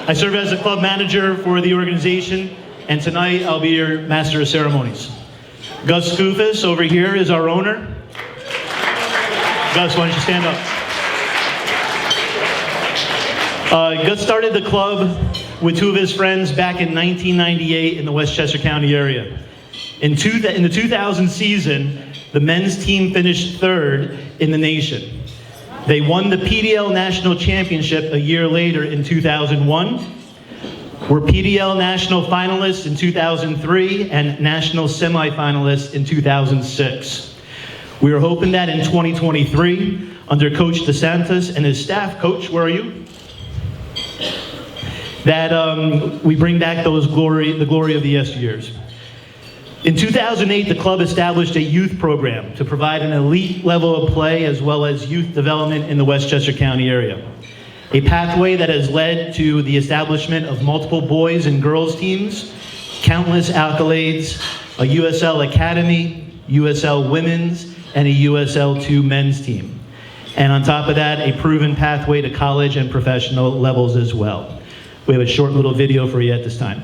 I serve as the club manager for the organization, and tonight I'll be your master of ceremonies. Gus Goofus over here is our owner. Gus, why don't you stand up? Gus started the club with two of his friends back in 1998 in the Westchester County area. In the 2000 season, the men's team finished third in the nation. They won the PDL National Championship a year later in 2001, were PDL National Finalists in 2003, and National Semifinalists in 2006. We are hoping that in 2023, under Coach DeSantis and his staff, Coach, where are you? That we bring back the glory of the yesteryears. In 2008, the club established a youth program to provide an elite level of play as well as youth development in the Westchester County area. A pathway that has led to the establishment of multiple boys and girls teams, countless accolades, a USL Academy, USL Women's, and a USL 2 men's team. And on top of that, a proven pathway to college and professional levels as well. We have a short little video for you at this time.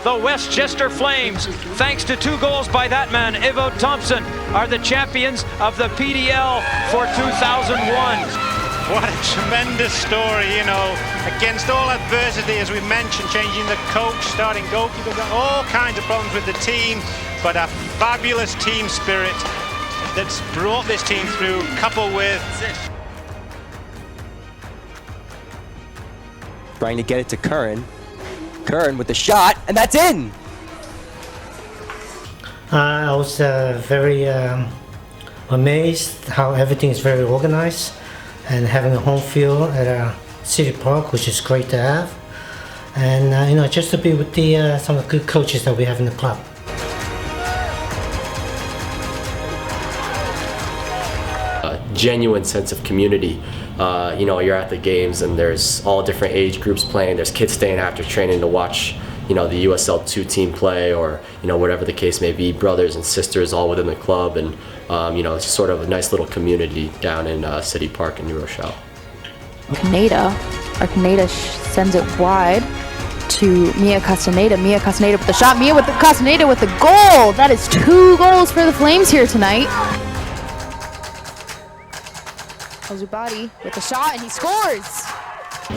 The Westchester Flames, thanks to 2 goals by that man, Ivo Thompson, are the champions of the PDL for 2001. What a tremendous story, you know, against all adversity, as we mentioned, changing the coach, starting goalkeeper, all kinds of problems with the team, but a fabulous team spirit that's brought this team through, coupled with... Trying to get it to Curran. Curran with the shot, and that's in! I was very amazed how everything is very organized, and having a home field at City Park, which is great to have, and you know, just to be with the some of the good coaches that we have in the club. genuine sense of community. You know, you're at the games and there's all different age groups playing. There's kids staying after training to watch, you know, the USL2 team play, or, you know, whatever the case may be, brothers and sisters all within the club. And, you know, it's sort of a nice little community down in City Park in New Rochelle. Arcaneta sends it wide to Mia Castaneda. Mia Castaneda with the shot. Castaneda with the goal. That is 2 goals for the Flames here tonight. Ozubadi with the shot, and he scores.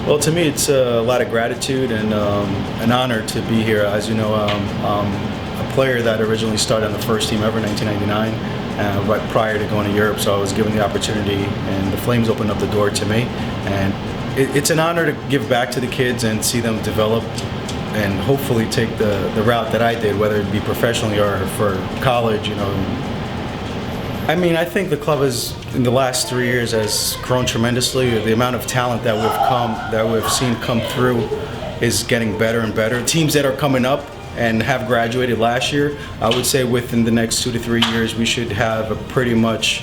Well, to me, it's a lot of gratitude and an honor to be here. As you know, a player that originally started on the first team ever in 1999, right prior to going to Europe. So I was given the opportunity, and the Flames opened up the door to me. And it's an honor to give back to the kids and see them develop and hopefully take the route that I did, whether it be professionally or for college, you know. I mean, I think the club has, in the last 3 years, has grown tremendously. The amount of talent that we've seen come through is getting better and better. Teams that are coming up and have graduated last year, I would say within the next 2 to 3 years, we should have a pretty much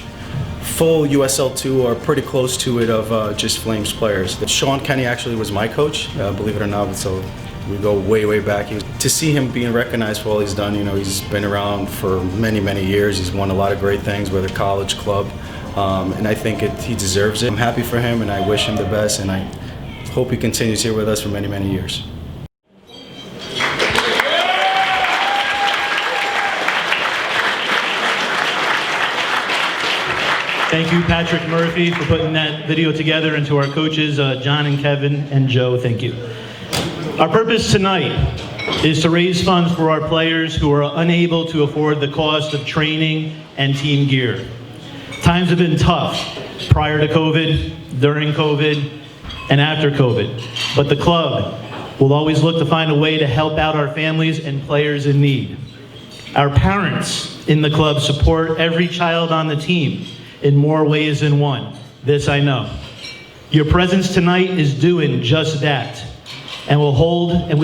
full USL2 or pretty close to it of just Flames players. Sean Kenny actually was my coach, believe it or not, so we go way, way back. To see him being recognized for all he's done, you know, he's been around for many, many years. He's won a lot of great things with a college club, and I think he deserves it. I'm happy for him, and I wish him the best, and I hope he continues here with us for many, many years. Thank you, Patrick Murphy, for putting that video together, and to our coaches, John and Kevin and Joe, thank you. Our purpose tonight is to raise funds for our players who are unable to afford the cost of training and team gear. Times have been tough prior to COVID, during COVID, and after COVID, but the club will always look to find a way to help out our families and players in need. Our parents in the club support every child on the team in more ways than one. This I know. Your presence tonight is doing just that. And we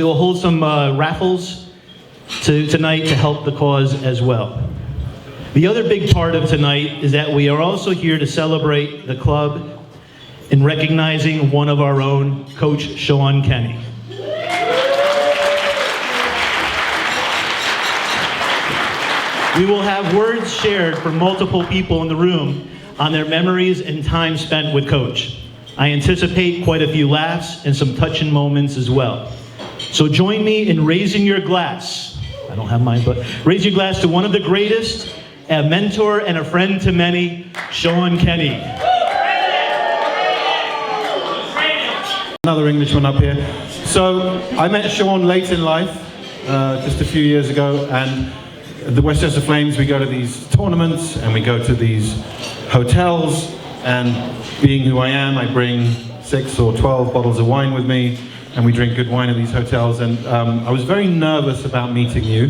will hold some raffles tonight to help the cause as well. The other big part of tonight is that we are also here to celebrate the club in recognizing one of our own, Coach Sean Kenny. We will have words shared from multiple people in the room on their memories and time spent with Coach. I anticipate quite a few laughs and some touching moments as well. So join me in raising your glass. I don't have mine, but raise your glass to one of the greatest, a mentor and a friend to many, Sean Kenny. Another Englishman up here. So I met Sean late in life, just a few years ago, and the Westchester Flames, we go to these tournaments and we go to these hotels, and being who I am, I bring 6 or 12 bottles of wine with me, and we drink good wine at these hotels. And I was very nervous about meeting you,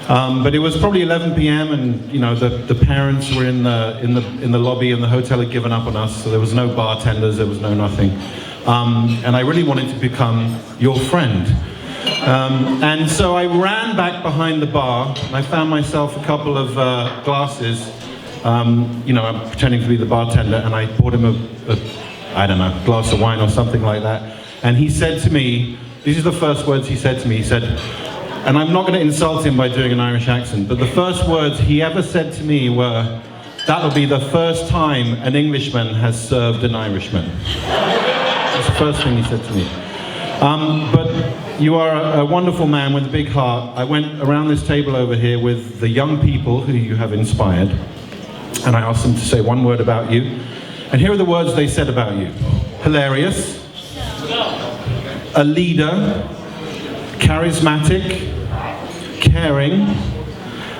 but it was probably 11 p.m. and you know the parents were in the lobby, and the hotel had given up on us, so there was no bartenders, there was no nothing, and I really wanted to become your friend. And so I ran back behind the bar, and I found myself a couple of glasses. You know, I'm pretending to be the bartender, and I bought him I don't know, glass of wine or something like that. And he said to me, these are the first words he said to me, he said, and I'm not going to insult him by doing an Irish accent, but the first words he ever said to me were, "That'll be the first time an Englishman has served an Irishman." That's the first thing he said to me. But you are a wonderful man with a big heart. I went around this table over here with the young people who you have inspired, and I asked them to say one word about you. And here are the words they said about you. Hilarious, a leader, charismatic, caring,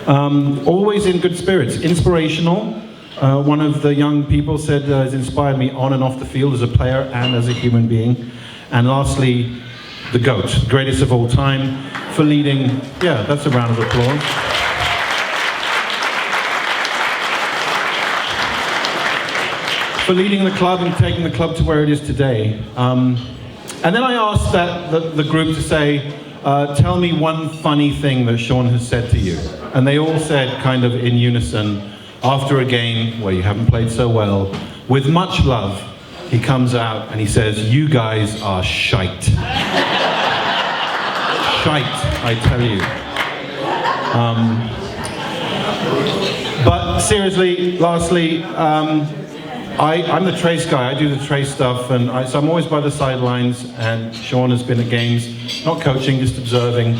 always in good spirits, inspirational. One of the young people said has inspired me on and off the field as a player and as a human being. And lastly, the GOAT, greatest of all time, for leading, yeah, that's a round of applause. For leading the club and taking the club to where it is today. And then I asked the group to say, tell me one funny thing that Sean has said to you. And they all said kind of in unison, after a game where you haven't played so well, with much love, he comes out and he says, "You guys are shite." Shite, I tell you. But seriously, lastly, I'm the trace guy. I do the trace stuff, and so I'm always by the sidelines. And Sean has been at games, not coaching, just observing.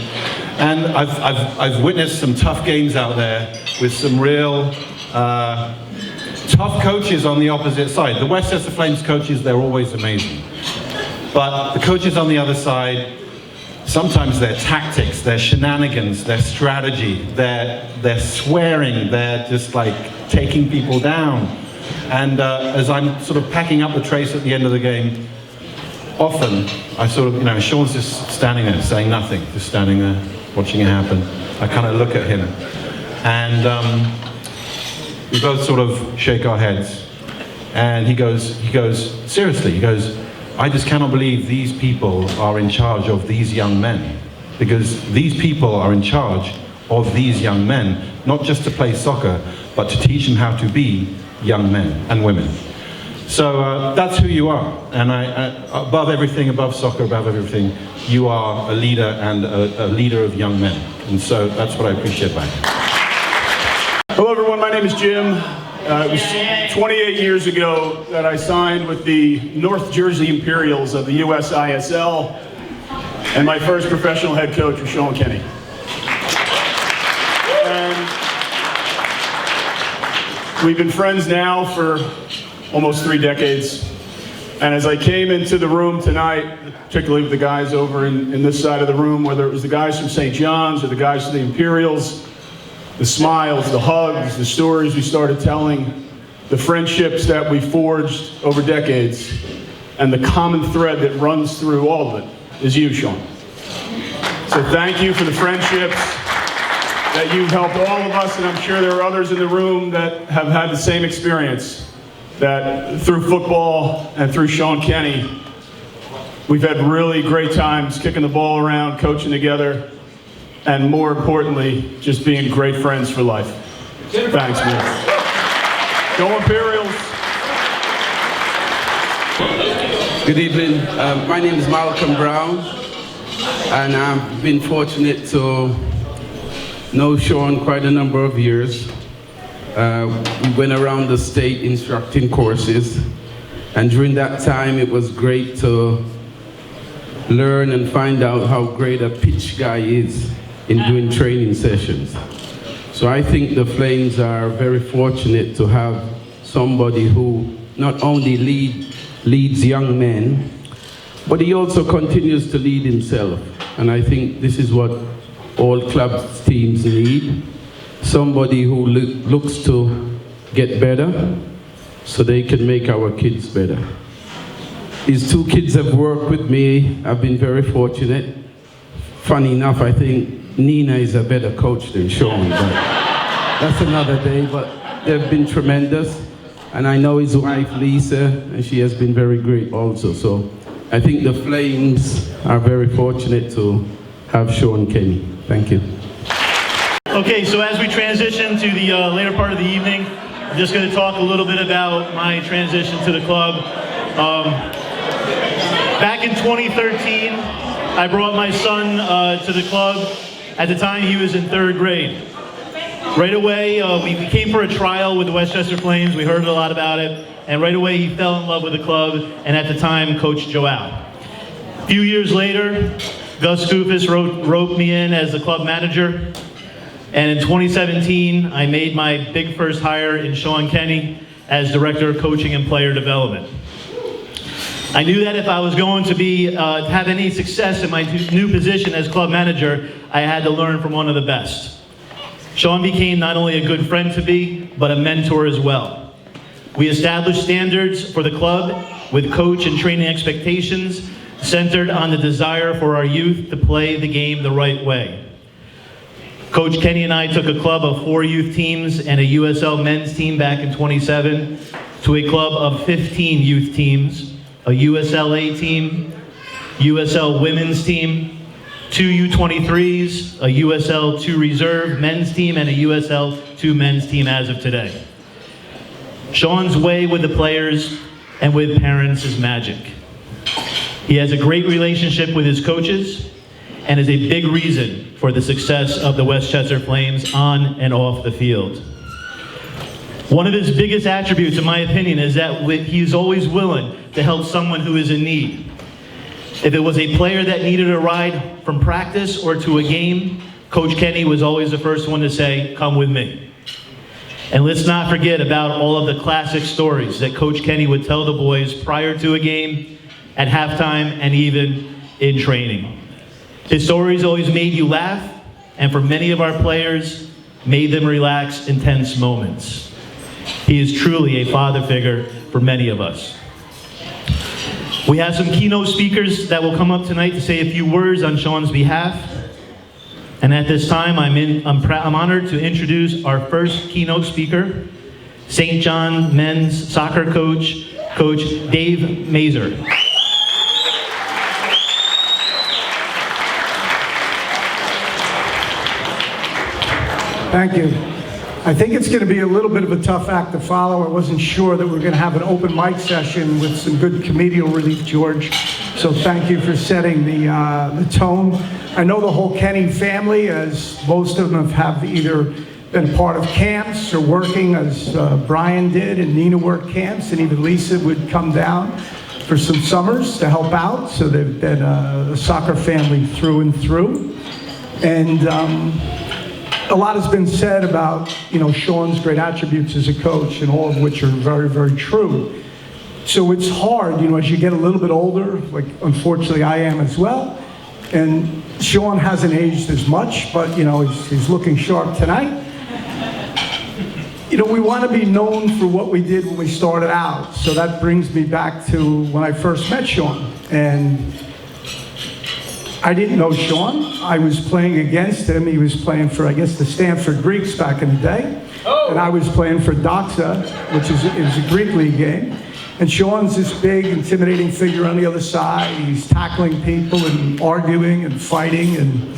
And I've witnessed some tough games out there with some real tough coaches on the opposite side. The Westchester Flames coaches, they're always amazing. But the coaches on the other side, sometimes their tactics, their shenanigans, their strategy, their swearing, they're just like taking people down. And as I'm sort of packing up the trace at the end of the game, often I sort of, Sean's just standing there saying nothing, just standing there watching it happen. I kind of look at him and we both sort of shake our heads. And he goes, seriously, he goes, "I just cannot believe these people are in charge of these young men, because these people are in charge of these young men, not just to play soccer, but to teach them how to be young men and women." So that's who you are. And above everything, above soccer, above everything, you are a leader and a leader of young men. And so that's what I appreciate about you. Hello everyone, my name is Jim. It was 28 years ago that I signed with the North Jersey Imperials of the USISL, and my first professional head coach was Sean Kenny. And we've been friends now for almost 3 decades. And as I came into the room tonight, particularly with the guys over in this side of the room, whether it was the guys from St. John's or the guys from the Imperials, the smiles, the hugs, the stories we started telling, the friendships that we forged over decades, and the common thread that runs through all of it is you, Sean. So thank you for the friendships that you've helped all of us, and I'm sure there are others in the room that have had the same experience, that through football and through Sean Kenny, we've had really great times kicking the ball around, coaching together, and more importantly, just being great friends for life. Thanks, man. Go Imperials. Good evening. My name is Malcolm Brown, and I've been fortunate to know Sean quite a number of years. We went around the state instructing courses, and during that time it was great to learn and find out how great a pitch guy is in doing training sessions. So I think the Flames are very fortunate to have somebody who not only leads young men, but he also continues to lead himself. And I think this is what all club teams need. Somebody who looks to get better so they can make our kids better. His 2 kids have worked with me. I've been very fortunate. Funny enough, I think Nina is a better coach than Sean, but that's another day. But they've been tremendous. And I know his wife, Lisa, and she has been very great also. So I think the Flames are very fortunate to have Sean Kenny. Thank you. Okay, so as we transition to the later part of the evening, I'm just going to talk a little bit about my transition to the club. Back in 2013, I brought my son to the club. At the time, he was in 3rd grade. Right away, we came for a trial with the Westchester Flames. We heard a lot about it. And right away, he fell in love with the club, and at the time, Coach Joao. A few years later, Gus Goofus roped me in as the club manager. And in 2017, I made my big first hire in Sean Kenny as Director of Coaching and Player Development. I knew that if I was going to have any success in my new position as club manager, I had to learn from one of the best. Sean became not only a good friend to me, but a mentor as well. We established standards for the club with coach and training expectations centered on the desire for our youth to play the game the right way. Coach Kenny and I took a club of 4 youth teams and a USL men's team back in 27 to a club of 15 youth teams, a USL A team, USL women's team, 2 U23s, a USL 2 reserve men's team, and a USL 2 men's team as of today. Sean's way with the players and with parents is magic. He has a great relationship with his coaches and is a big reason for the success of the Westchester Flames on and off the field. One of his biggest attributes, in my opinion, is that he is always willing to help someone who is in need. If it was a player that needed a ride from practice or to a game, Coach Kenny was always the first one to say, "Come with me." And let's not forget about all of the classic stories that Coach Kenny would tell the boys prior to a game, at halftime, and even in training. His stories always made you laugh, and for many of our players, made them relax in tense moments. He is truly a father figure for many of us. We have some keynote speakers that will come up tonight to say a few words on Sean's behalf. And at this time, I'm honored to introduce our first keynote speaker, St. John men's soccer coach, Coach Dave Mazer. Thank you. I think it's going to be a little bit of a tough act to follow. I wasn't sure that we were going to have an open mic session with some good comedial relief, George. So thank you for setting the tone. I know the whole Kenny family, as most of them have either been part of camps or working, as Brian did, and Nina worked camps, and even Lisa would come down for some summers to help out. So they've been a soccer family through and through. And a lot has been said about, Sean's great attributes as a coach, and all of which are very, very true. So it's hard, as you get a little bit older, like unfortunately I am as well. And Sean hasn't aged as much, but he's looking sharp tonight. We want to be known for what we did when we started out. So that brings me back to when I first met Sean. And I didn't know Sean. I was playing against him. He was playing for, I guess, the Stanford Greeks back in the day. Oh. And I was playing for Doxa, which is a Greek league game. And Sean's this big, intimidating figure on the other side. He's tackling people and arguing and fighting. And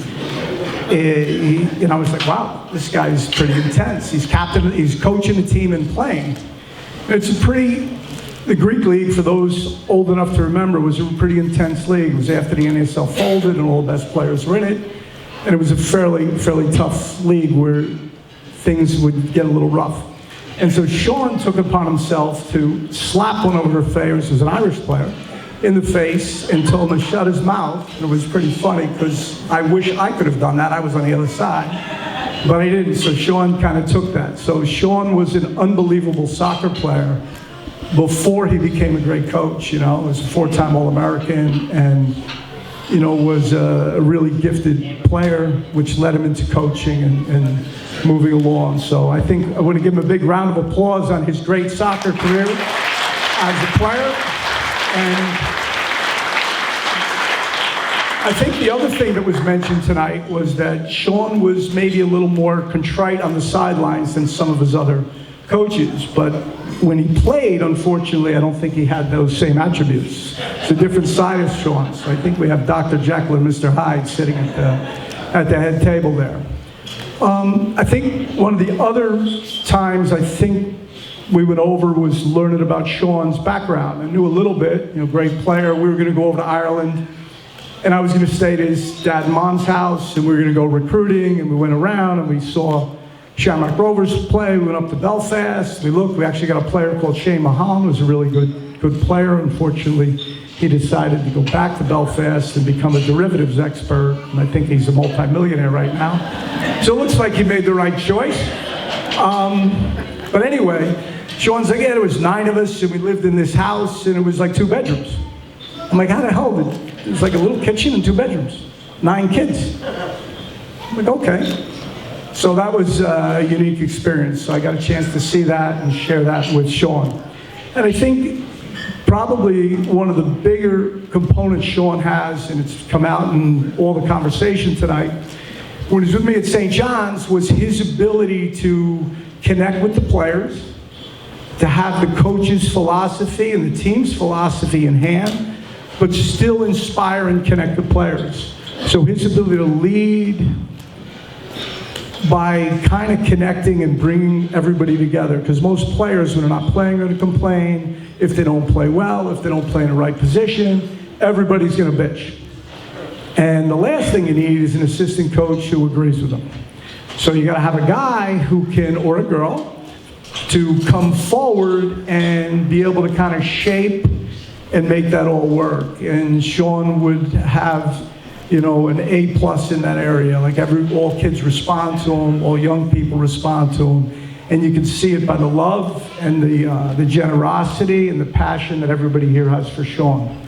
I was like, wow, this guy's pretty intense. He's coaching the team and playing. The Greek league, for those old enough to remember, was a pretty intense league. It was after the NASL folded and all the best players were in it. And it was a fairly tough league where things would get a little rough. And so Sean took upon himself to slap one of our players, who's an Irish player, in the face and told him to shut his mouth. And it was pretty funny because I wish I could have done that. I was on the other side. But I didn't, so Sean kind of took that. So Sean was an unbelievable soccer player before he became a great coach. He was a 4-time All-American and, was a really gifted player, which led him into coaching and moving along. So I think I want to give him a big round of applause on his great soccer career as a player. And I think the other thing that was mentioned tonight was that Sean was maybe a little more contrite on the sidelines than some of his other coaches, but when he played, unfortunately, I don't think he had those same attributes. It's a different side of Sean. So I think we have Dr. Jekyll and Mr. Hyde sitting at the head table there. I think one of the other times I think we went over was learning about Sean's background. I knew a little bit, great player. We were going to go over to Ireland, and I was going to stay at his dad and mom's house, and we were going to go recruiting, and we went around, and we saw Shamrock Rovers play. We went up to Belfast. We actually got a player called Shane Mahan, who was a really good player. Unfortunately, he decided to go back to Belfast and become a derivatives expert, and I think he's a multimillionaire right now. So it looks like he made the right choice. But anyway, Sean's like, yeah, there was 9 of us, and we lived in this house, and it was like 2 bedrooms. I'm like, how the hell did it was like a little kitchen and 2 bedrooms, 9 kids. I'm like, okay. So that was a unique experience. So I got a chance to see that and share that with Sean. And I think probably one of the bigger components Sean has, and it's come out in all the conversation tonight, when he was with me at St. John's, was his ability to connect with the players, to have the coach's philosophy and the team's philosophy in hand, but still inspire and connect the players. So his ability to lead, by kind of connecting and bringing everybody together. Because most players, when they're not playing, are going to complain. If they don't play well, if they don't play in the right position, everybody's going to bitch. And the last thing you need is an assistant coach who agrees with them. So you got to have a guy who can, or a girl, to come forward and be able to kind of shape and make that all work. And Sean would have, you know, an A+ in that area. Like all kids respond to him, all young people respond to him. And you can see it by the love and the generosity and the passion that everybody here has for Sean.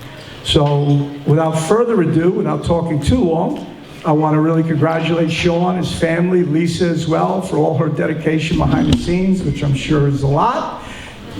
So without further ado, without talking too long, I want to really congratulate Sean, his family, Lisa as well, for all her dedication behind the scenes, which I'm sure is a lot,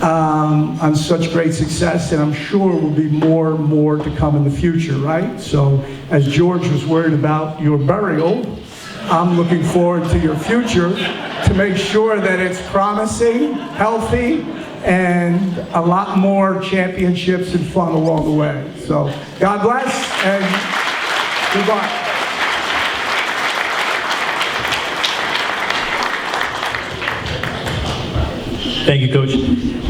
on such great success, and I'm sure will be more and more to come in the future, right? So as George was worried about your burial, I'm looking forward to your future to make sure that it's promising, healthy, and a lot more championships and fun along the way. So God bless and goodbye. Thank you, Coach.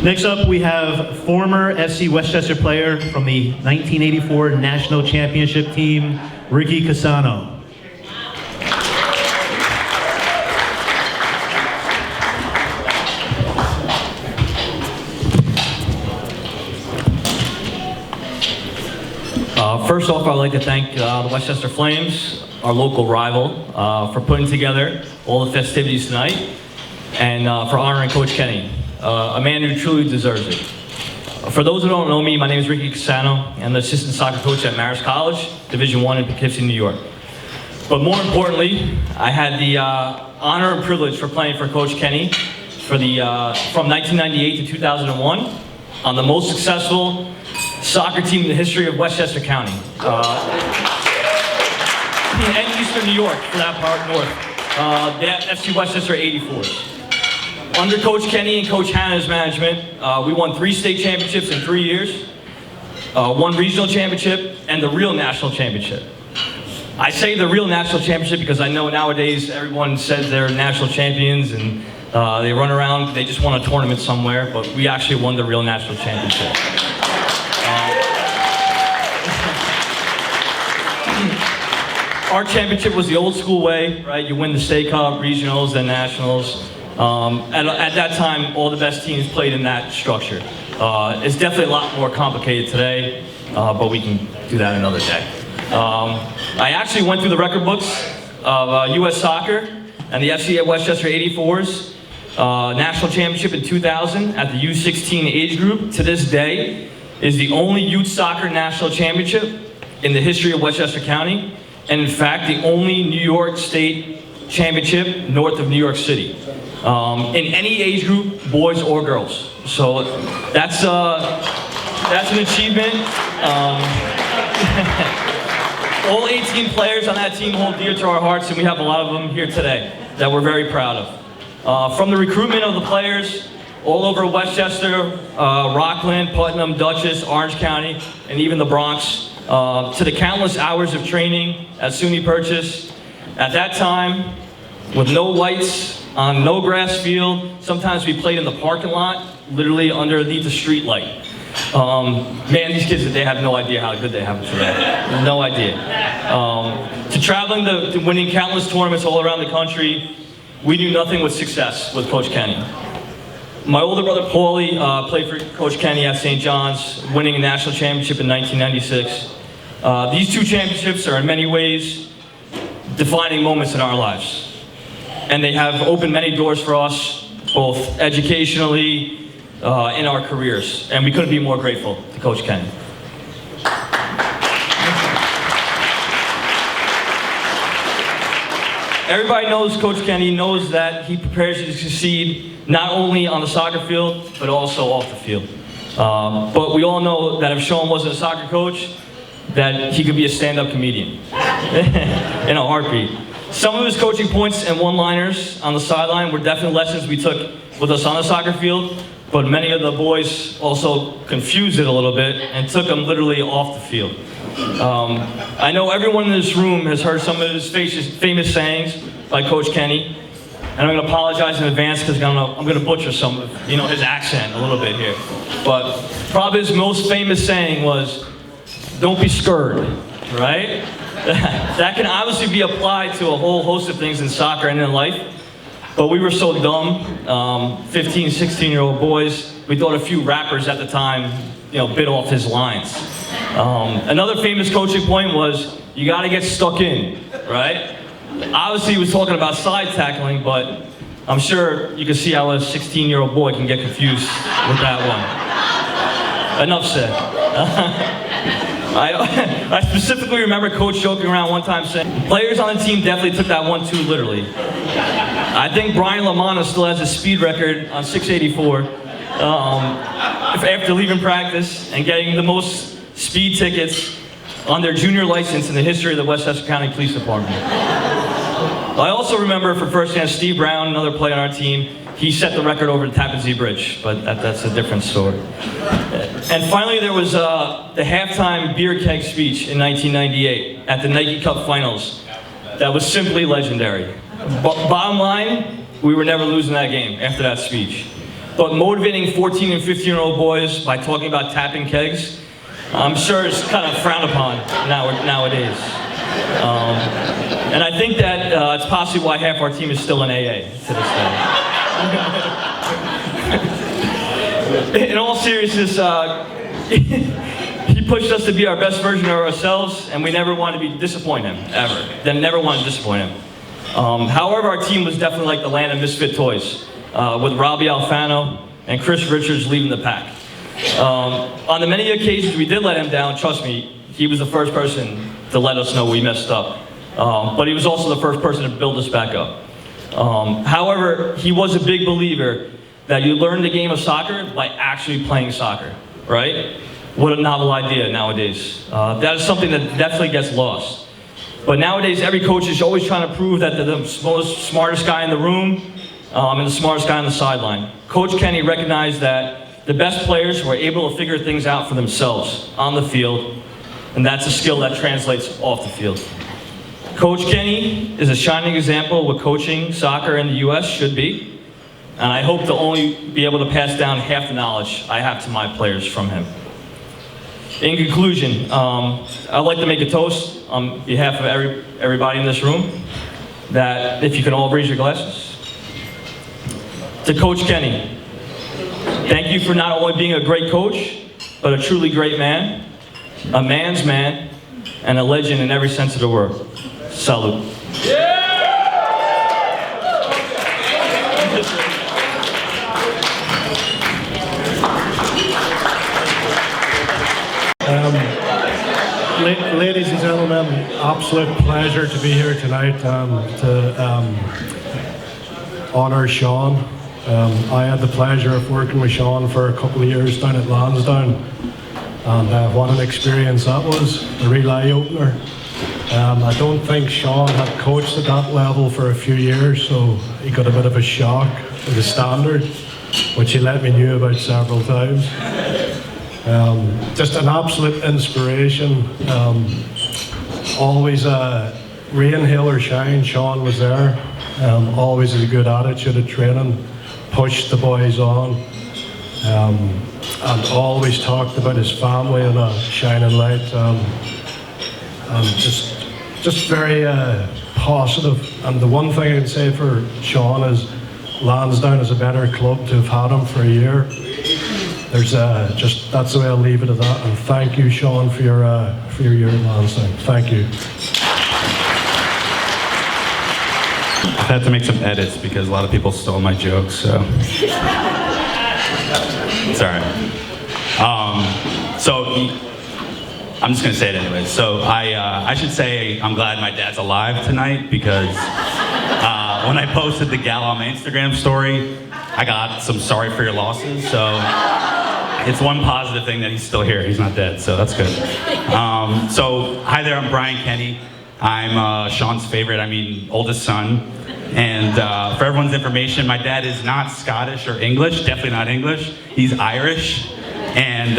Next up, we have former FC Westchester player from the 1984 National Championship team, Ricky Casano. First off, I'd like to thank the Westchester Flames, our local rival, for putting together all the festivities tonight and for honoring Coach Kenny, a man who truly deserves it. For those who don't know me, my name is Ricky Casano. I'm the assistant soccer coach at Marist College, Division I in Poughkeepsie, New York. But more importantly, I had the honor and privilege for playing for Coach Kenny for from 1998 to 2001 on the most successful soccer team in the history of Westchester County. And Eastern New York, for that part, north. The FC Westchester 84s. Under Coach Kenny and Coach Hannah's management, we won 3 state championships in 3 years, 1 regional championship, and the real national championship. I say the real national championship because I know nowadays everyone says they're national champions and they run around, they just won a tournament somewhere, but we actually won the real national championship. Our championship was the old school way, right? You win the state cup, regionals, then nationals. At that time, all the best teams played in that structure. It's definitely a lot more complicated today, but we can do that another day. I actually went through the record books of U.S. Soccer and the FC Westchester 84s national championship in 2000 at the U16 age group. To this day, is the only youth soccer national championship in the history of Westchester County, and in fact, the only New York State championship north of New York City. In any age group, boys or girls. So that's an achievement. All 18 players on that team hold dear to our hearts, and we have a lot of them here today that we're very proud of. From the recruitment of the players all over Westchester, Rockland, Putnam, Dutchess, Orange County, and even the Bronx, to the countless hours of training at SUNY Purchase. At that time, with no lights, on no grass field, sometimes we played in the parking lot, literally underneath the street light. Man, these kids, they have no idea how good they have it today. No idea. To traveling to winning countless tournaments all around the country, we knew nothing but success with Coach Kenny. My older brother, Paulie, played for Coach Kenny at St. John's, winning a national championship in 1996. These 2 championships are in many ways defining moments in our lives. And they have opened many doors for us, both educationally, in our careers. And we couldn't be more grateful to Coach Kenny. Everybody knows Coach Kenny, knows that he prepares you to succeed not only on the soccer field, but also off the field. But we all know that if Sean wasn't a soccer coach, that he could be a stand-up comedian in a heartbeat. Some of his coaching points and one-liners on the sideline were definitely lessons we took with us on the soccer field, but many of the boys also confused it a little bit and took them literally off the field. I know everyone in this room has heard some of his famous sayings by Coach Kenny, And I'm going to apologize in advance because I'm going to butcher some of his accent a little bit here. But probably his most famous saying was, "Don't be scared," right? That can obviously be applied to a whole host of things in soccer and in life. But we were so dumb, 15, 16-year-old boys. We thought a few rappers at the time, bit off his lines. Another famous coaching point was, you got to get stuck in, right? Obviously, he was talking about side tackling, but I'm sure you can see how a 16-year-old boy can get confused with that one. Enough said. I specifically remember Coach joking around one time saying, players on the team definitely took that one too literally. I think Brian Lamana still has a speed record on 684 after leaving practice and getting the most speed tickets on their junior license in the history of the Westchester County Police Department. I also remember for firsthand Steve Brown, another player on our team, he set the record over the Tappan Zee Bridge, but that's a different story. And finally, there was the halftime beer keg speech in 1998 at the Nike Cup Finals. That was simply legendary. Bottom line, we were never losing that game after that speech. But motivating 14 and 15-year-old boys by talking about tapping kegs, I'm sure is kind of frowned upon nowadays. And I think that it's possibly why half our team is still in AA to this day. In all seriousness, he pushed us to be our best version of ourselves, and we never wanted to disappoint him, ever. Never wanted to disappoint him. However, our team was definitely like the land of misfit toys, with Robbie Alfano and Chris Richards leading the pack. On the many occasions we did let him down, trust me, he was the first person to let us know we messed up. But he was also the first person to build us back up. However, he was a big believer that you learn the game of soccer by actually playing soccer, right? What a novel idea nowadays. That is something that definitely gets lost. But nowadays, every coach is always trying to prove that they're the smartest guy in the room and the smartest guy on the sideline. Coach Kenny recognized that the best players were able to figure things out for themselves on the field, and that's a skill that translates off the field. Coach Kenny is a shining example of what coaching soccer in the U.S. should be, and I hope to only be able to pass down half the knowledge I have to my players from him. In conclusion, I'd like to make a toast on behalf of everybody in this room, that if you can all raise your glasses. To Coach Kenny, thank you for not only being a great coach, but a truly great man, a man's man, and a legend in every sense of the word. Salute. Ladies and gentlemen, absolute pleasure to be here tonight to honor Sean. I had the pleasure of working with Sean for a couple of years down at Lansdowne, and what an experience that was, a real eye-opener. I don't think Sean had coached at that level for a few years, so he got a bit of a shock to the standard, which he let me know about several times. Just an absolute inspiration. Always rain, hail or shine, Sean was there. Always a good attitude at training, pushed the boys on, and always talked about his family in a shining light. And just very positive. And the one thing I can say for Sean is Lansdowne is a better club to have had him for a year. There's that's the way I'll leave it at that. And thank you, Sean, for your year at Lansdowne. Thank you. I've had to make some edits because a lot of people stole my jokes, so it's all right. I'm just gonna say it anyway. So I should say I'm glad my dad's alive tonight because when I posted the Gala on my Instagram story, I got some sorry for your losses. So it's one positive thing that he's still here. He's not dead, so that's good. So hi there, I'm Brian Kenny. I'm Sean's favorite, oldest son. And for everyone's information, my dad is not Scottish or English, definitely not English. He's Irish. And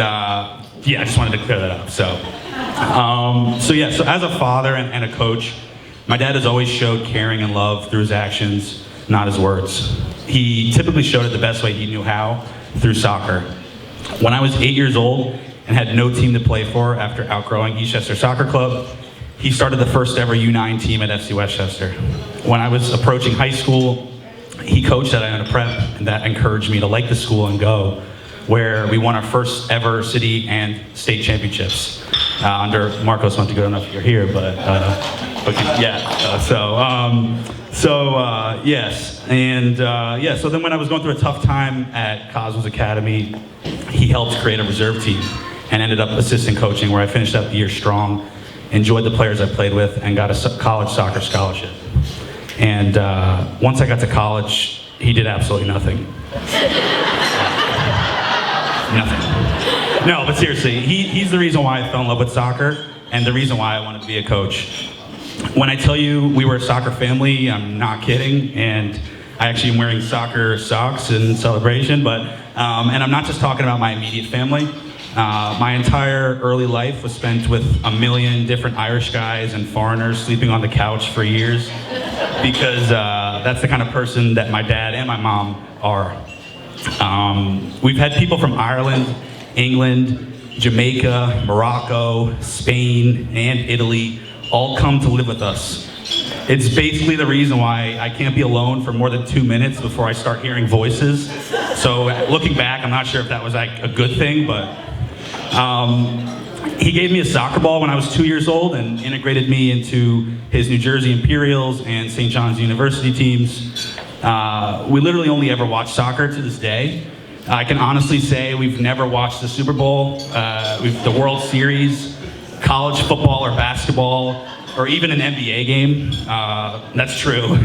yeah, I just wanted to clear that up. So as a father and a coach, my dad has always showed caring and love through his actions. not his words. He typically showed it the best way he knew how, through soccer. When I was 8 years old and had no team to play for after outgrowing Westchester Soccer Club, he started the first ever U9 team at FC Westchester. When I was approaching high school, he coached at Iona Prep, and that encouraged me to like the school and go, where we won our first ever city and state championships under Marcos Montegro. I don't know if you're here, but yeah. Yes, and yeah. So then, when I was going through a tough time at Cosmos Academy, he helped create a reserve team and ended up assistant coaching, where I finished up the year strong, enjoyed the players I played with, and got a college soccer scholarship. And once I got to college, he did absolutely nothing. Nothing. No, but seriously, he's the reason why I fell in love with soccer and the reason why I wanted to be a coach. When I tell you we were a soccer family, I'm not kidding. And I actually am wearing soccer socks in celebration, but, and I'm not just talking about my immediate family. My entire early life was spent with a million different Irish guys and foreigners sleeping on the couch for years, because that's the kind of person that my dad and my mom are. We've had people from Ireland, England, Jamaica, Morocco, Spain, and Italy all come to live with us. It's basically the reason why I can't be alone for more than 2 minutes before I start hearing voices. So looking back, I'm not sure if that was like a good thing, but he gave me a soccer ball when I was 2 years old and integrated me into his New Jersey Imperials and St. John's University teams. We literally only ever watch soccer to this day. I can honestly say we've never watched the Super Bowl, the World Series, college football or basketball, or even an NBA game. That's true.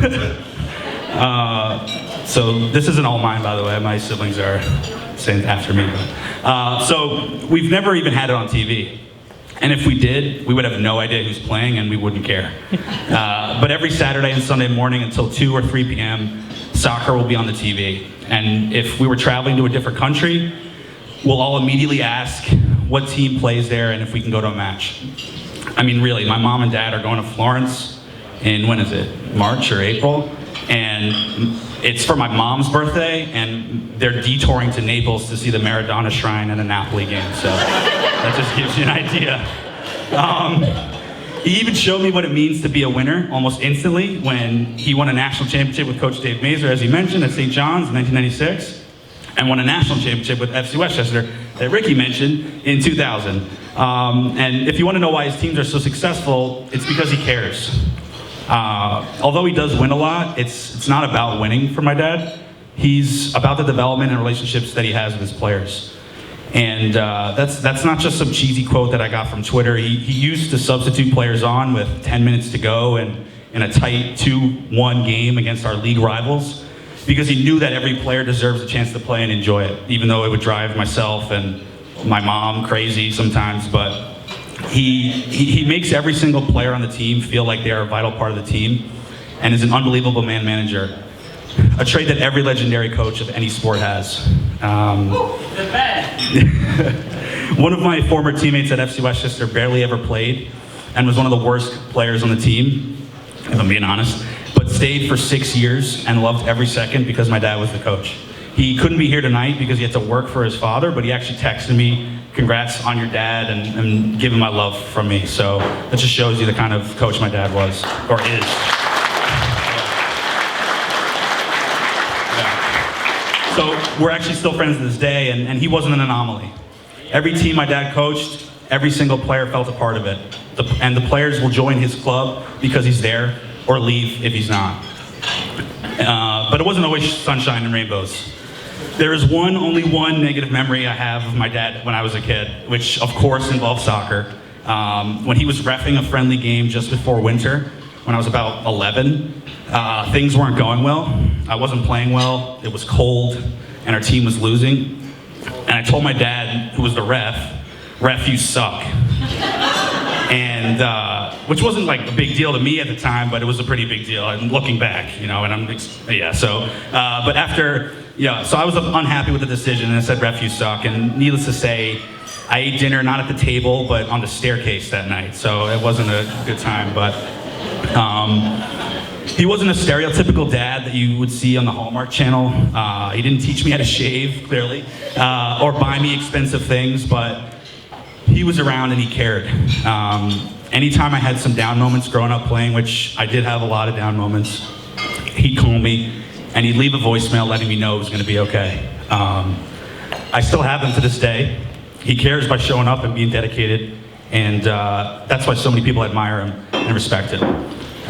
So this isn't all mine, by the way. My siblings are saying after me. So we've never even had it on TV. And if we did, we would have no idea who's playing and we wouldn't care. But every Saturday and Sunday morning until 2 or 3 p.m., soccer will be on the TV. And if we were traveling to a different country, we'll all immediately ask what team plays there and if we can go to a match. I mean, really, my mom and dad are going to Florence in, when is it, March or April? And it's for my mom's birthday, and they're detouring to Naples to see the Maradona Shrine and a Napoli game. So that just gives you an idea. He even showed me what it means to be a winner almost instantly when he won a national championship with Coach Dave Mazer, as he mentioned, at St. John's in 1996, and won a national championship with FC Westchester that Ricky mentioned in 2000. And if you want to know why his teams are so successful, it's because he cares. Although he does win a lot, it's not about winning for my dad. He's about the development and relationships that he has with his players. And that's not just some cheesy quote that I got from Twitter. He used to substitute players on with 10 minutes to go and in a tight 2-1 game against our league rivals, because he knew that every player deserves a chance to play and enjoy it, even though it would drive myself and my mom crazy sometimes. But he makes every single player on the team feel like they are a vital part of the team, and is an unbelievable man manager. A trait that every legendary coach of any sport has. One of my former teammates at FC Westchester barely ever played and was one of the worst players on the team, if I'm being honest, but stayed for 6 years and loved every second because my dad was the coach. He couldn't be here tonight because he had to work for his father, but he actually texted me, congrats on your dad, and give him my love from me. So that just shows you the kind of coach my dad was, or is. So we're actually still friends to this day, and he wasn't an anomaly. Every team my dad coached, every single player felt a part of it. And the players will join his club because he's there, or leave if he's not. But it wasn't always sunshine and rainbows. There is only one negative memory I have of my dad when I was a kid, which of course involves soccer. When he was reffing a friendly game just before winter, when I was about 11, things weren't going well. I wasn't playing well, it was cold, and our team was losing. And I told my dad, who was the ref, you suck. And, which wasn't like a big deal to me at the time, but it was a pretty big deal. I'm looking back, you know, and but after, so I was unhappy with the decision, and I said, ref, you suck. And needless to say, I ate dinner not at the table, but on the staircase that night. So it wasn't a good time, but He wasn't a stereotypical dad that you would see on the Hallmark Channel. He didn't teach me how to shave, clearly, or buy me expensive things, but he was around and he cared. Anytime I had some down moments growing up playing, which I did have a lot of down moments, he'd call me and he'd leave a voicemail letting me know it was going to be okay. I still have him to this day. He cares by showing up and being dedicated, and that's why so many people admire him and respect him.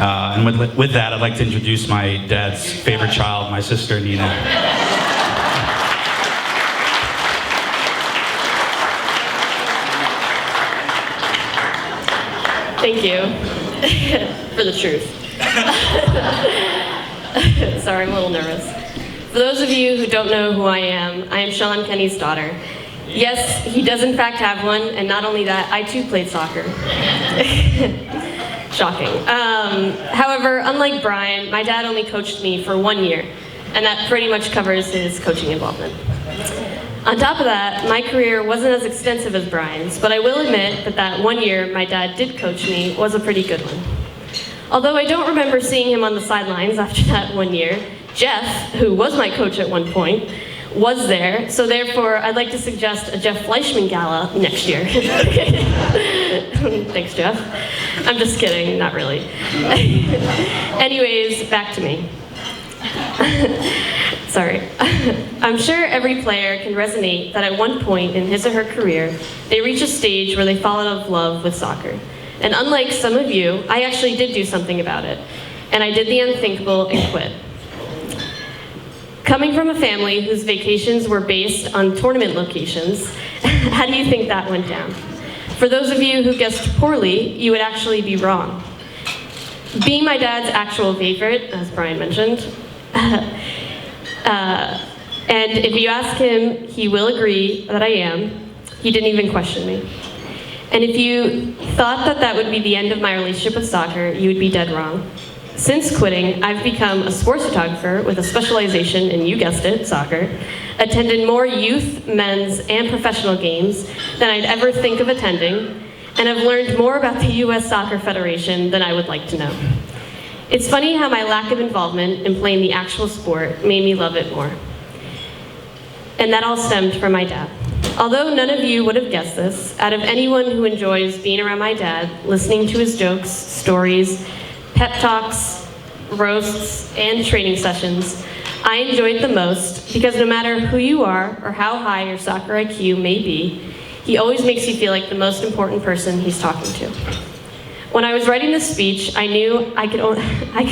And with that, I'd like to introduce my dad's favorite child, my sister, Nina. Thank you for the truth. Sorry, I'm a little nervous. For those of you who don't know who I am Sean Kenny's daughter. Yes, he does in fact have one, and not only that, I too played soccer. Shocking. However, unlike Brian, my dad only coached me for 1 year, and that pretty much covers his coaching involvement. On top of that, my career wasn't as extensive as Brian's, but I will admit that that 1 year my dad did coach me was a pretty good one. Although I don't remember seeing him on the sidelines after that 1 year, Jeff, who was my coach at one point, was there, so therefore I'd like to suggest a Jeff Fleischman Gala next year. Thanks, Jeff. I'm just kidding, not really. Anyways, back to me. Sorry. I'm sure every player can resonate that at one point in his or her career, they reach a stage where they fall out of love with soccer. And unlike some of you, I actually did do something about it. And I did the unthinkable and quit. Coming from a family whose vacations were based on tournament locations, how do you think that went down? For those of you who guessed poorly, you would actually be wrong. Being my dad's actual favorite, as Brian mentioned, and if you ask him, he will agree that I am. He didn't even question me. And if you thought that that would be the end of my relationship with soccer, you would be dead wrong. Since quitting, I've become a sports photographer with a specialization in, you guessed it, soccer, attended more youth, men's, and professional games than I'd ever think of attending, and I've learned more about the US Soccer Federation than I would like to know. It's funny how my lack of involvement in playing the actual sport made me love it more. And that all stemmed from my dad. Although none of you would have guessed this, out of anyone who enjoys being around my dad, listening to his jokes, stories, pep talks, roasts, and training sessions, I enjoyed the most because no matter who you are or how high your soccer IQ may be, he always makes you feel like the most important person he's talking to. When I was writing this speech, I knew I could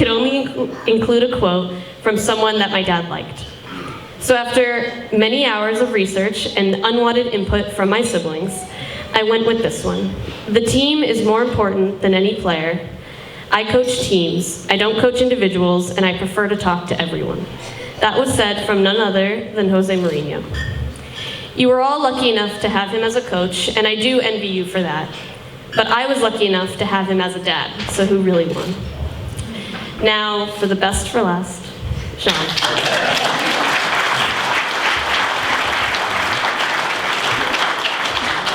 only include a quote from someone that my dad liked. So after many hours of research and unwanted input from my siblings, I went with this one. The team is more important than any player. I coach teams, I don't coach individuals, and I prefer to talk to everyone. That was said from none other than Jose Mulino. You were all lucky enough to have him as a coach, and I do envy you for that. But I was lucky enough to have him as a dad, so who really won? Now, for the best for last, Sean.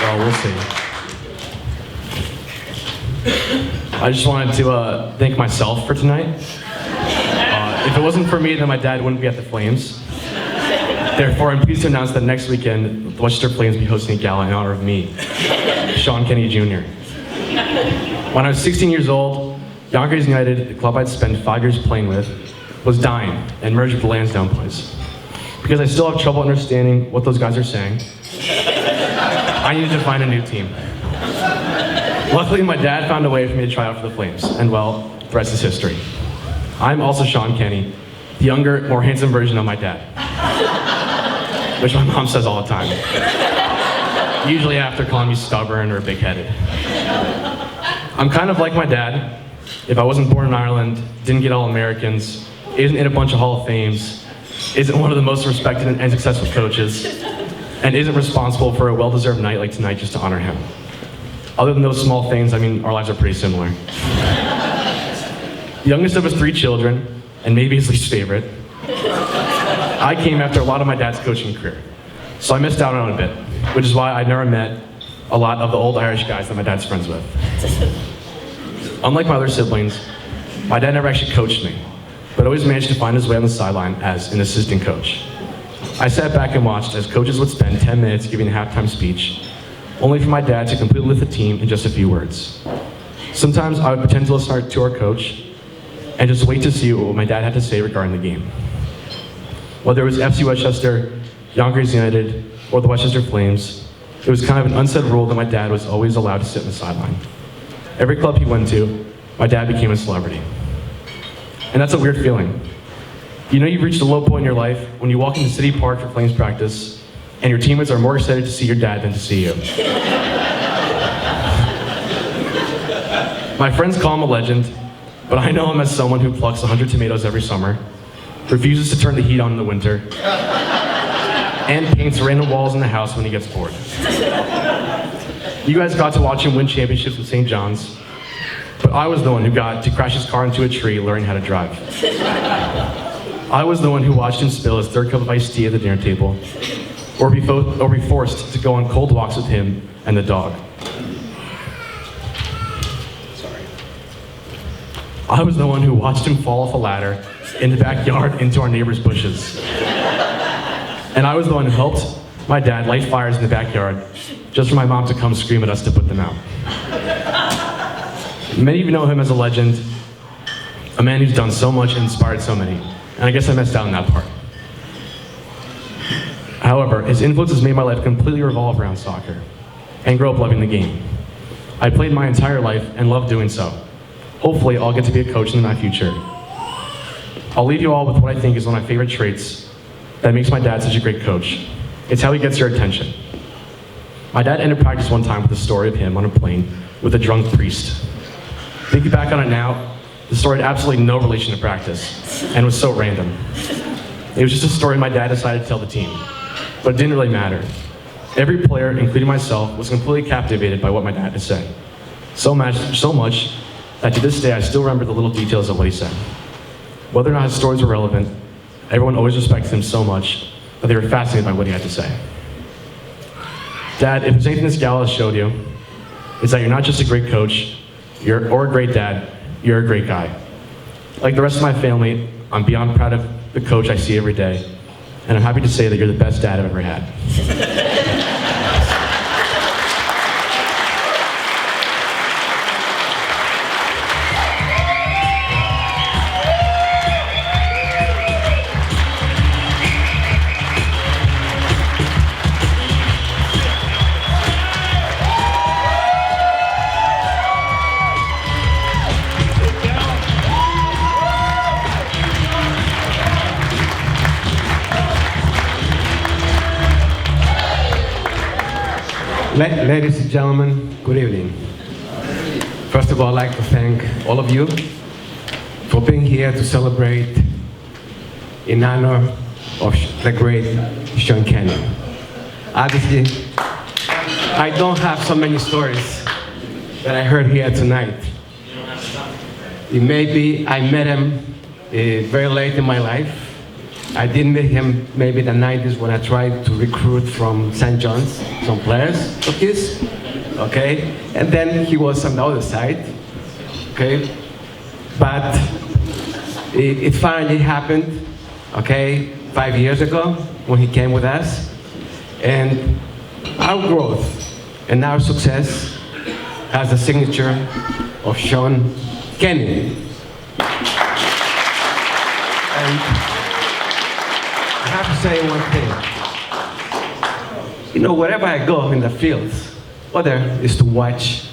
Well, we'll see. I just wanted to thank myself for tonight. If it wasn't for me, then my dad wouldn't be at the Flames. Therefore, I'm pleased to announce that next weekend, the Westchester Flames will be hosting a gala in honor of me, Sean Kenny Jr. When I was 16 years old, Yonkers United, the club I'd spent 5 years playing with, was dying and merged with the Lansdowne Boys. Because I still have trouble understanding what those guys are saying, I needed to find a new team. Luckily, my dad found a way for me to try out for the Flames, and well, the rest is history. I'm also Sean Kenny, the younger, more handsome version of my dad, which my mom says all the time, usually after calling me stubborn or big-headed. I'm kind of like my dad. If I wasn't born in Ireland, didn't get All-Americans, isn't in a bunch of Hall of Fames, isn't one of the most respected and successful coaches, and isn't responsible for a well-deserved night like tonight just to honor him. Other than those small things, I mean, our lives are pretty similar. The youngest of his 3 children, and maybe his least favorite, I came after a lot of my dad's coaching career. So I missed out on it a bit, which is why I never met a lot of the old Irish guys that my dad's friends with. Unlike my other siblings, my dad never actually coached me. but always managed to find his way on the sideline as an assistant coach. I sat back and watched as coaches would spend 10 minutes giving a halftime speech, only for my dad to completely lift the team in just a few words. Sometimes I would pretend to listen to our coach and just wait to see what my dad had to say regarding the game. Whether it was FC Westchester, Yonkers United, or the Westchester Flames, it was kind of an unsaid rule that my dad was always allowed to sit on the sideline. Every club he went to, my dad became a celebrity. And that's a weird feeling. You know you've reached a low point in your life when you walk into City Park for Flames practice and your teammates are more excited to see your dad than to see you. My friends call him a legend, but I know him as someone who plucks 100 tomatoes every summer, refuses to turn the heat on in the winter, and paints random walls in the house when he gets bored. You guys got to watch him win championships with St. John's, but I was the one who got to crash his car into a tree learning how to drive. I was the one who watched him spill his third cup of iced tea at the dinner table, or be forced to go on cold walks with him and the dog. I was the one who watched him fall off a ladder in the backyard into our neighbor's bushes. And I was the one who helped my dad light fires in the backyard just for my mom to come scream at us to put them out. Many of you know him as a legend, a man who's done so much and inspired so many. And I guess I missed out on that part. However, his influence has made my life completely revolve around soccer and grow up loving the game. I played my entire life and love doing so. Hopefully, I'll get to be a coach in my future. I'll leave you all with what I think is one of my favorite traits that makes my dad such a great coach. It's how he gets your attention. My dad ended practice one time with a story of him on a plane with a drunk priest. Thinking back on it now, the story had absolutely no relation to practice and was so random. It was just a story my dad decided to tell the team, but it didn't really matter. Every player, including myself, was completely captivated by what my dad had said. So much that to this day I still remember the little details of what he said. Whether or not his stories were relevant, everyone always respected him so much that they were fascinated by what he had to say. Dad, if there's anything this gala has showed you, it's that you're not just a great coach or a great dad, you're a great guy. Like the rest of my family, I'm beyond proud of the coach I see every day, and I'm happy to say that you're the best dad I've ever had. Ladies and gentlemen, good evening. First of all, I'd like to thank all of you for being here to celebrate in honor of the great Sean Kenny. Obviously, I don't have so many stories that I heard here tonight. It may be I met him very late in my life. I did meet him maybe in the 90s when I tried to recruit from St. John's some players of his, okay? And then he was on the other side, okay? But it finally happened, okay, 5 years ago when he came with us. And our growth and our success has the signature of Sean Kenny. And I have to say one thing. You know, wherever I go in the fields, whether it's to watch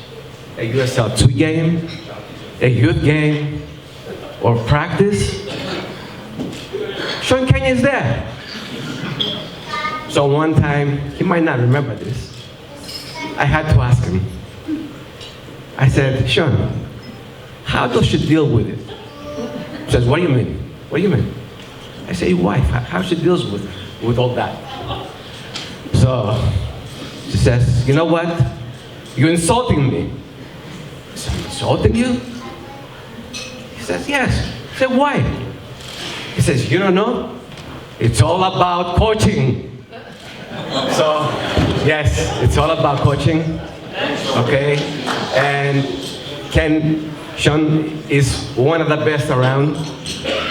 a USL 2 game, a youth game, or practice, Sean Kenny is there. So one time, he might not remember this, I had to ask him. I said, Sean, how does she deal with it? He says, what do you mean? What do you mean? I say, your wife, how she deals with all that? So she says, you know what? You're insulting me. I said, I'm insulting you? He says, yes. I said, why? He says, you don't know? It's all about coaching. So, yes, it's all about coaching, okay? And Sean is one of the best around.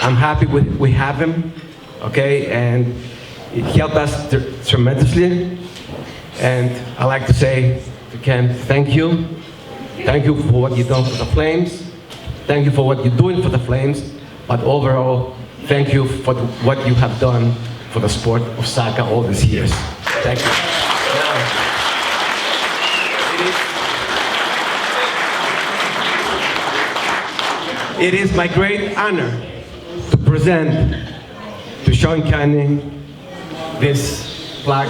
I'm happy we have him, okay? And it helped us tremendously. And I like to say to Ken, thank you. Thank you for what you've done for the Flames. Thank you for what you're doing for the Flames. But overall, thank you for what you have done for the sport of soccer all these years. Thank you. It is my great honor to present to Sean Canning this plaque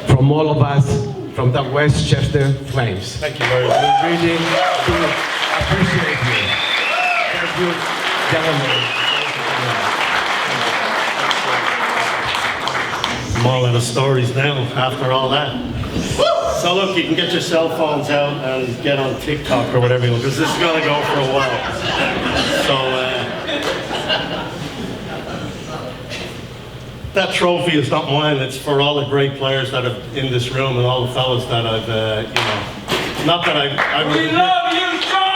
from all of us from the Westchester Flames. Thank you very much. We really do appreciate you. Thank you, gentlemen. I'm all out of stories now after all that. So look, you can get your cell phones out and get on TikTok or whatever, because this is going to go for a while. So that trophy is not mine. It's for all the great players that are in this room and all the fellas that I've, not that I would. We love you, Sean!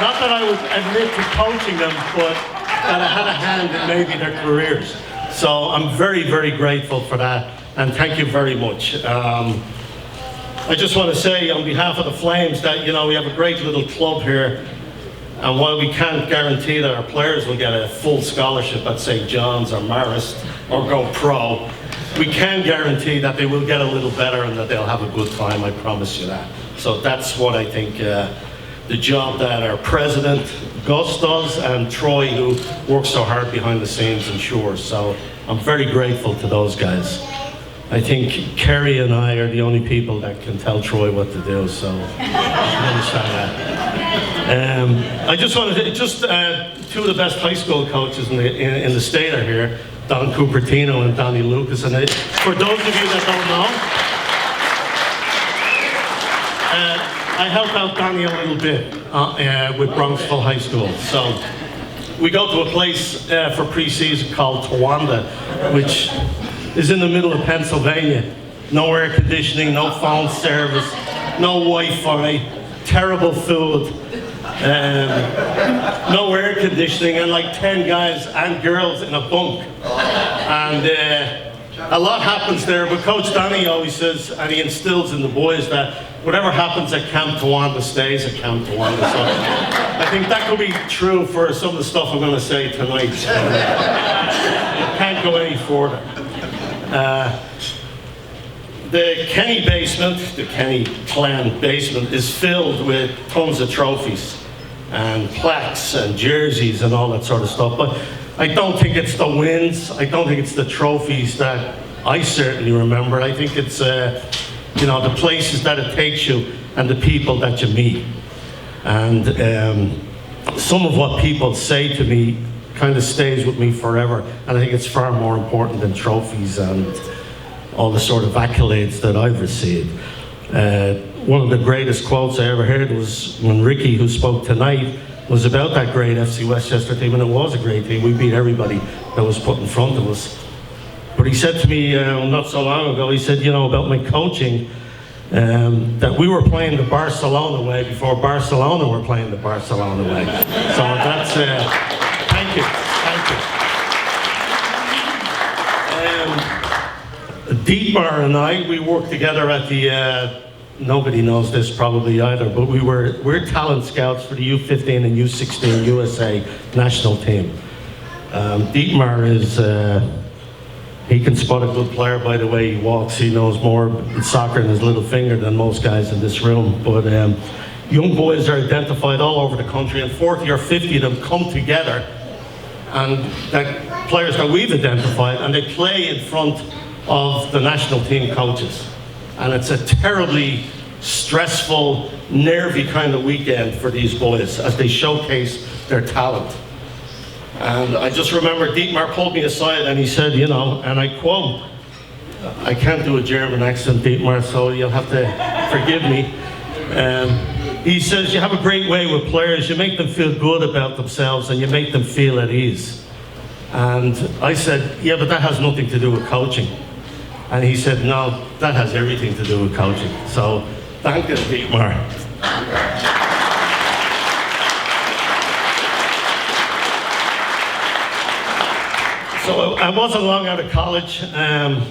Not that I would admit to coaching them, but that I had a hand in maybe their careers. So I'm very, very grateful for that, and thank you very much. I just want to say on behalf of the Flames that, we have a great little club here, and while we can't guarantee that our players will get a full scholarship at St. John's or Marist or go pro, we can guarantee that they will get a little better and that they'll have a good time, I promise you that. So that's what I think the job that our president, Gus, does, and Troy, who works so hard behind the scenes, ensures. So I'm very grateful to those guys. I think Kerry and I are the only people that can tell Troy what to do, so you understand that. I just wanted to, two of the best high school coaches in the state are here, Don Cupertino and Donnie Lucas. And for those of you that don't know, I helped out Donnie a little bit with Bronxville High School. So we go to a place for pre-season called Towanda, which is in the middle of Pennsylvania. No air conditioning, no phone service, no Wi-Fi, terrible food, no air conditioning, and like 10 guys and girls in a bunk. And a lot happens there, but Coach Donnie always says, and he instills in the boys, that whatever happens at Camp Towanda stays at Camp Towanda. So I think that could be true for some of the stuff I'm going to say tonight. Can't go any further. The Kenny basement, the Kenny clan basement, is filled with tons of trophies and plaques and jerseys and all that sort of stuff. But I don't think it's the wins. I don't think it's the trophies that I certainly remember. I think it's the places that it takes you and the people that you meet. And some of what people say to me kind of stays with me forever, and I think it's far more important than trophies and all the sort of accolades that I've received. One of the greatest quotes I ever heard was when Ricky, who spoke tonight, was about that great FC Westchester team, and it was a great team. We beat everybody that was put in front of us. But he said to me not so long ago, he said, about my coaching, that we were playing the Barcelona way before Barcelona were playing the Barcelona way. So that's, thank you. Dietmar and I, we worked together at the, nobody knows this probably either, but we're talent scouts for the U15 and U16 USA national team. Dietmar is, he can spot a good player by the way he walks. He knows more soccer in his little finger than most guys in this room. But young boys are identified all over the country, and 40 or 50 of them come together, and that players that we've identified, and they play in front of the national team coaches. And it's a terribly stressful, nervy kind of weekend for these boys as they showcase their talent. And I just remember Dietmar pulled me aside and he said, and I quote, I can't do a German accent, Dietmar, so you'll have to forgive me. He says, you have a great way with players. You make them feel good about themselves and you make them feel at ease. And I said, yeah, but that has nothing to do with coaching. And he said, no, that has everything to do with coaching. So thank you, Dietmar. So I wasn't long out of college, and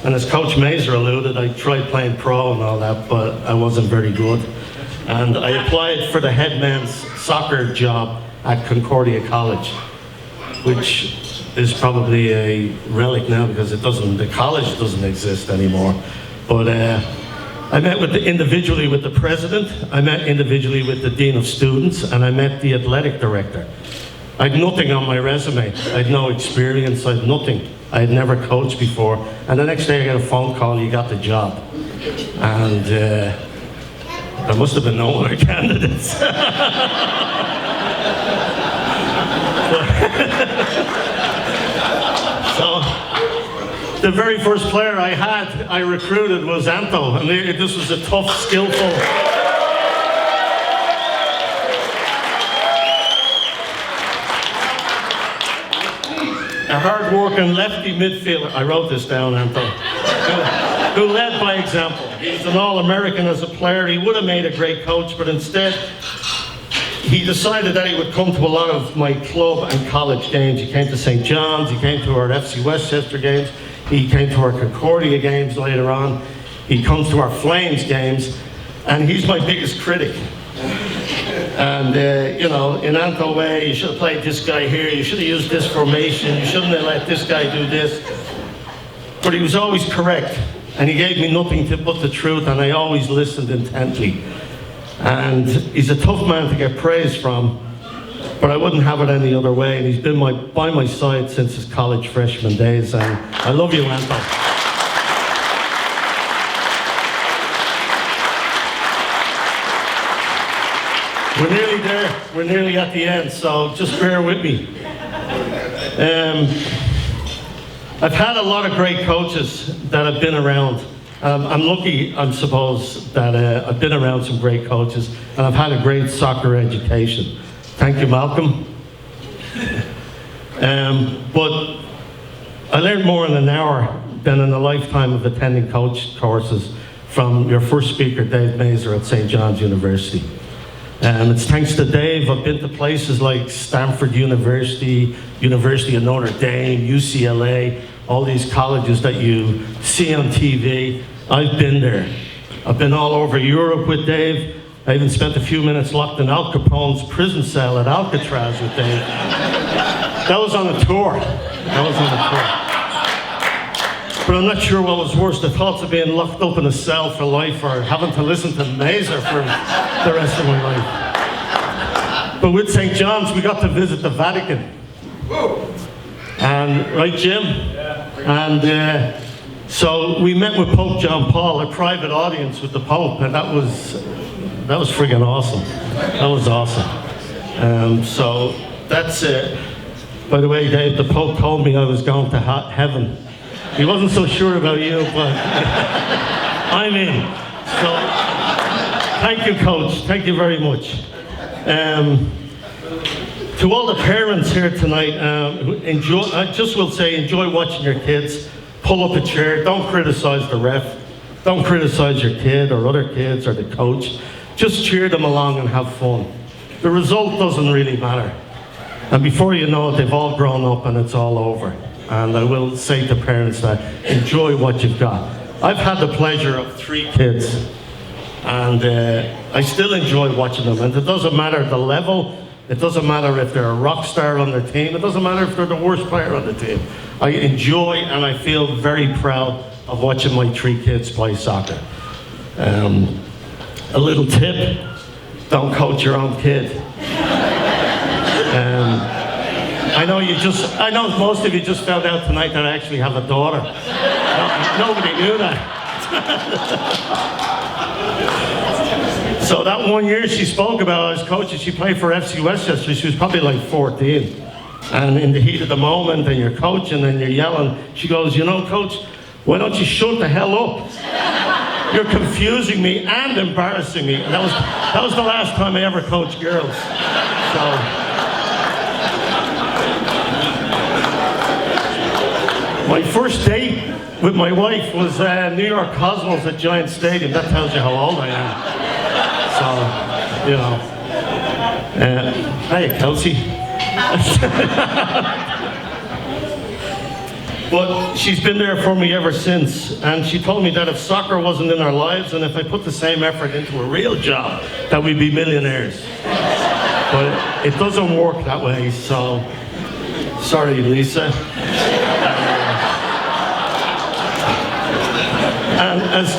as Coach Mazer alluded, I tried playing pro and all that, but I wasn't very good. And I applied for the head men's soccer job at Concordia College, which is probably a relic now because the college doesn't exist anymore. But I met individually with the president, I met individually with the dean of students, and I met the athletic director. I had nothing on my resume. I had no experience, I had nothing. I had never coached before. And the next day I got a phone call, you got the job. And there must have been no other candidates. So, the very first player I recruited was Anto. And this was a tough, skillful, a hard-working lefty midfielder. I wrote this down, Anto. Who led by example. He's an All-American as a player. He would have made a great coach, but instead, he decided that he would come to a lot of my club and college games. He came to St. John's, he came to our FC Westchester games, he came to our Concordia games later on, he comes to our Flames games, and he's my biggest critic. And, you know, in Anto way, you should have played this guy here, you should have used this formation, you shouldn't have let this guy do this. But he was always correct, and he gave me nothing but the truth, and I always listened intently. And he's a tough man to get praise from, but I wouldn't have it any other way, and he's been by my side since his college freshman days, and I love you, Anto. We're nearly there. We're nearly at the end, so just bear with me. I've had a lot of great coaches that have been around. I'm lucky, I suppose, that I've been around some great coaches, and I've had a great soccer education. Thank you, Malcolm. But I learned more in an hour than in a lifetime of attending coach courses from your first speaker, Dave Mazer at St. John's University. It's thanks to Dave I've been to places like Stanford University, University of Notre Dame, UCLA, all these colleges that you see on TV. I've been there. I've been all over Europe with Dave. I even spent a few minutes locked in Al Capone's prison cell at Alcatraz with Dave. That was on a tour. But I'm not sure what was worse, the thoughts of being locked up in a cell for life or having to listen to Mazer for the rest of my life. But with St. John's, we got to visit the Vatican. And, right, Jim? And so we met with Pope John Paul, a private audience with the Pope, and that was friggin' awesome. That was awesome. So that's it. By the way, Dave, the Pope told me I was going to heaven. He wasn't so sure about you, but I'm in. So, thank you, Coach. Thank you very much. To all the parents here tonight, I just will say, enjoy watching your kids. Pull up a chair. Don't criticize the ref. Don't criticize your kid or other kids or the coach. Just cheer them along and have fun. The result doesn't really matter. And before you know it, they've all grown up and it's all over. And I will say to parents that enjoy what you've got. I've had the pleasure of 3 kids, and I still enjoy watching them. And it doesn't matter the level, it doesn't matter if they're a rock star on their team, it doesn't matter if they're the worst player on the team. I enjoy and I feel very proud of watching my 3 kids play soccer. A little tip, don't coach your own kid. I know most of you just found out tonight that I actually have a daughter. Nobody knew that. So that one year she spoke about, I was coaching, she played for FC Westchester, she was probably like 14. And in the heat of the moment, and you're coaching and you're yelling, she goes, you know, Coach, why don't you shut the hell up? You're confusing me and embarrassing me. And that was the last time I ever coached girls. So. My first date with my wife was New York Cosmos at Giant Stadium. That tells you how old I am. So, you know. Hey, Kelsey. But she's been there for me ever since, and she told me that if soccer wasn't in our lives, and if I put the same effort into a real job, that we'd be millionaires. But it doesn't work that way, so sorry, Lisa. And as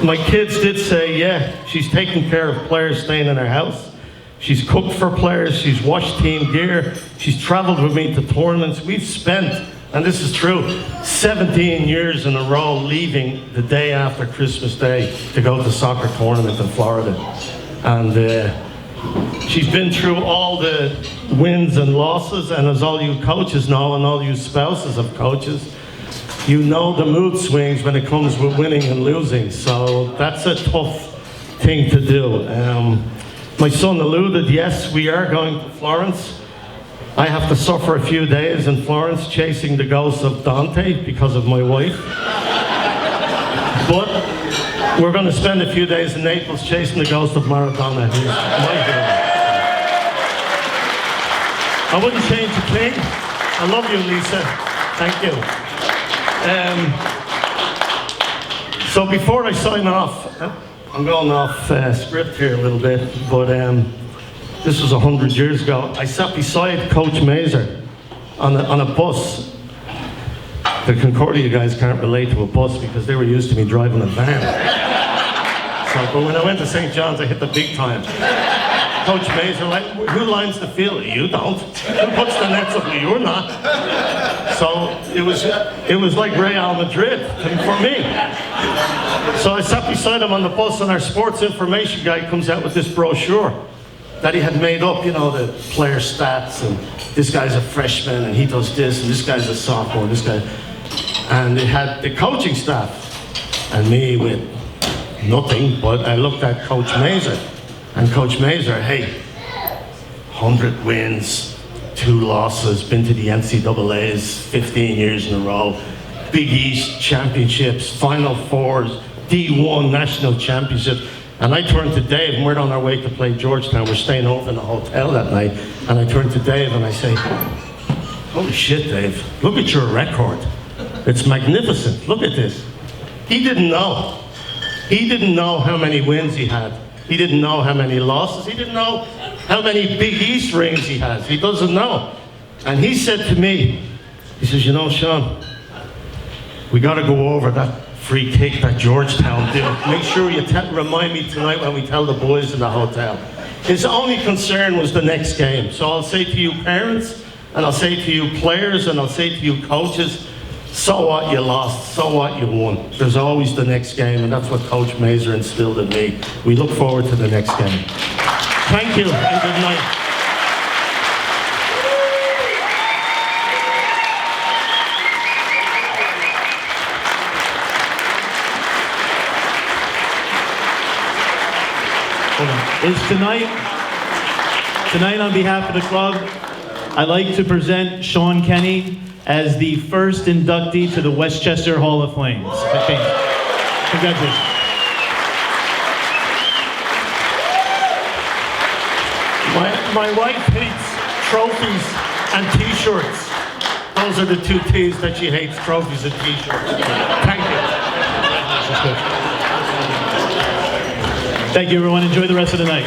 my kids did say, yeah, she's taken care of players staying in her house. She's cooked for players, she's washed team gear, she's traveled with me to tournaments. We've spent, and this is true, 17 years in a row leaving the day after Christmas Day to go to soccer tournament in Florida. And she's been through all the wins and losses, and as all you coaches know, and all you spouses of coaches, you know the mood swings when it comes with winning and losing. So that's a tough thing to do. My son alluded, yes, we are going to Florence. I have to suffer a few days in Florence chasing the ghost of Dante because of my wife. But we're going to spend a few days in Naples chasing the ghost of Maradona, who's my hero. I wouldn't change a thing. I love you, Lisa. Thank you. So before I sign off, I'm going off script here a little bit, but this was 100 years ago. I sat beside Coach Mazer on a bus. The Concordia guys can't relate to a bus because they were used to me driving a van. But when I went to St. John's, I hit the big time. Coach Mazer, like, who lines the field? You don't. Who puts the nets up? You're not. So it was like Real Madrid for me. So I sat beside him on the bus, and our sports information guy comes out with this brochure that he had made up, you know, the player stats, and this guy's a freshman, and he does this, and this guy's a sophomore, and this guy. And it had the coaching staff, and me with nothing, but I looked at Coach Mazer, and Coach Mazer, hey, 100 wins, 2 losses, been to the NCAAs 15 years in a row, Big East championships, Final Fours, D1 national championships. And I turned to Dave, and we're on our way to play Georgetown. We're staying over in the hotel that night. And I turned to Dave and I say, holy shit, Dave, look at your record. It's magnificent. Look at this. He didn't know. He didn't know how many wins he had. He didn't know how many losses. He didn't know how many Big East rings he has. He doesn't know. And he said to me, he says, you know, Sean, we got to go over that free kick that Georgetown did. Make sure you remind me tonight when we tell the boys in the hotel. His only concern was the next game. So I'll say to you parents, and I'll say to you players, and I'll say to you coaches, so what you lost, so what you won. There's always the next game, and that's what Coach Mazer instilled in me. We look forward to the next game. Thank you, and good night. Is tonight on behalf of the club, I'd like to present Sean Kenny as the first inductee to the Westchester Hall of Flames. Congratulations. My wife hates trophies and t-shirts. Those are the 2 T's that she hates, trophies and t-shirts. Thank you. Thank you, everyone. Enjoy the rest of the night.